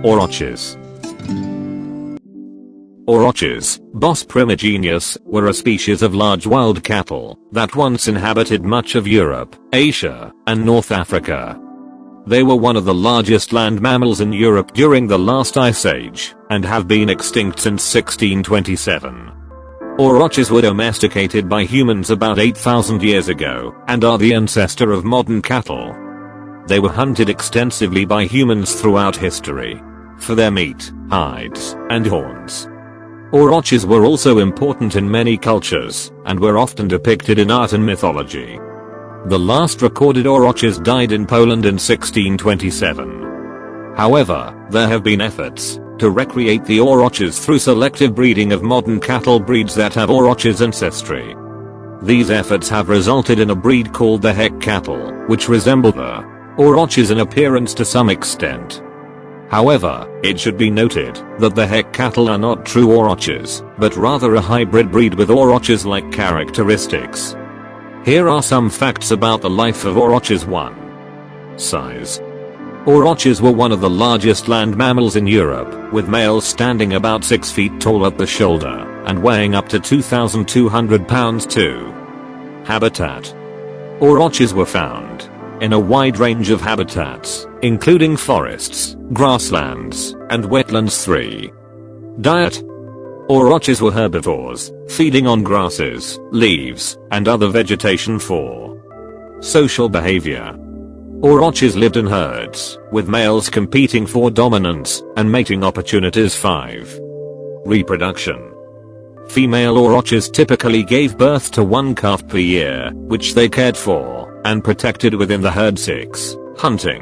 Aurochs. Aurochs, Bos primigenius, were a species of large wild cattle that once inhabited much of Europe, Asia, and North Africa. They were one of the largest land mammals in Europe during the last ice age, and have been extinct since 1627. Aurochs were domesticated by humans about 8,000 years ago, and are the ancestor of modern cattle. They were hunted extensively by humans throughout history for their meat, hides, and horns. Aurochs were also important in many cultures, and were often depicted in art and mythology. The last recorded aurochs died in Poland in 1627. However, there have been efforts to recreate the aurochs through selective breeding of modern cattle breeds that have aurochs ancestry. These efforts have resulted in a breed called the Heck cattle, which resemble the aurochs in appearance to some extent. However, it should be noted that the Heck cattle are not true aurochs, but rather a hybrid breed with aurochs-like characteristics. Here are some facts about the life of aurochs. 1. Size. Aurochs were one of the largest land mammals in Europe, with males standing about 6 feet tall at the shoulder, and weighing up to 2,200 pounds. 2. Habitat. Aurochs were found in a wide range of habitats, including forests, grasslands, and wetlands. 3. Diet. Aurochs were herbivores, feeding on grasses, leaves, and other vegetation. 4. Social behavior. Aurochs lived in herds, with males competing for dominance and mating opportunities. 5. Reproduction. Female aurochs typically gave birth to one calf per year, which they cared for and protected within the herd. 6. Hunting.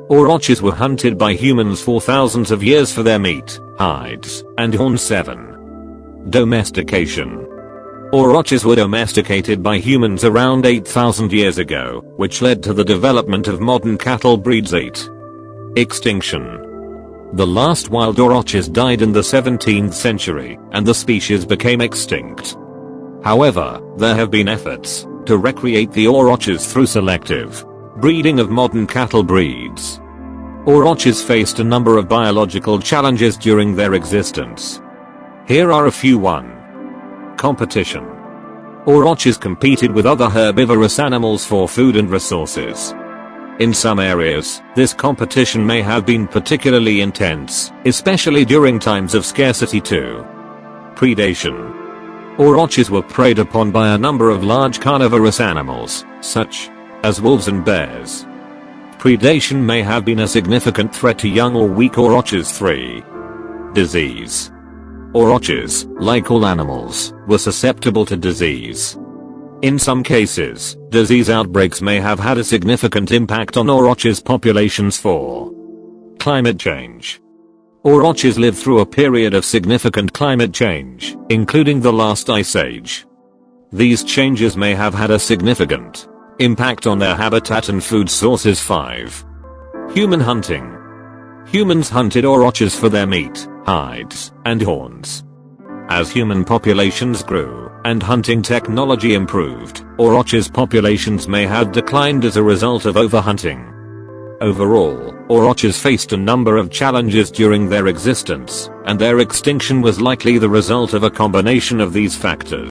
Aurochs were hunted by humans for thousands of years for their meat, hides, and horns. 7. Domestication. Aurochs were domesticated by humans around 8,000 years ago, which led to the development of modern cattle breeds. 8. Extinction. The last wild aurochs died in the 17th century, and the species became extinct. However, there have been efforts to recreate the aurochs through selective breeding of modern cattle breeds. Aurochs faced a number of biological challenges during their existence. Here are a few. 1. Competition. Aurochs competed with other herbivorous animals for food and resources. In some areas, this competition may have been particularly intense, especially during times of scarcity. 2. Predation. Aurochs were preyed upon by a number of large carnivorous animals, such as wolves and bears. Predation may have been a significant threat to young or weak aurochs. 3. Disease. Aurochs, like all animals, were susceptible to disease. In some cases, disease outbreaks may have had a significant impact on aurochs populations. 4. Climate change. Aurochs lived through a period of significant climate change, including the last ice age. These changes may have had a significant impact on their habitat and food sources. 5. Human hunting. Humans hunted aurochs for their meat, hides, and horns. As human populations grew and hunting technology improved, aurochs populations may have declined as a result of overhunting. Overall, aurochs faced a number of challenges during their existence, and their extinction was likely the result of a combination of these factors.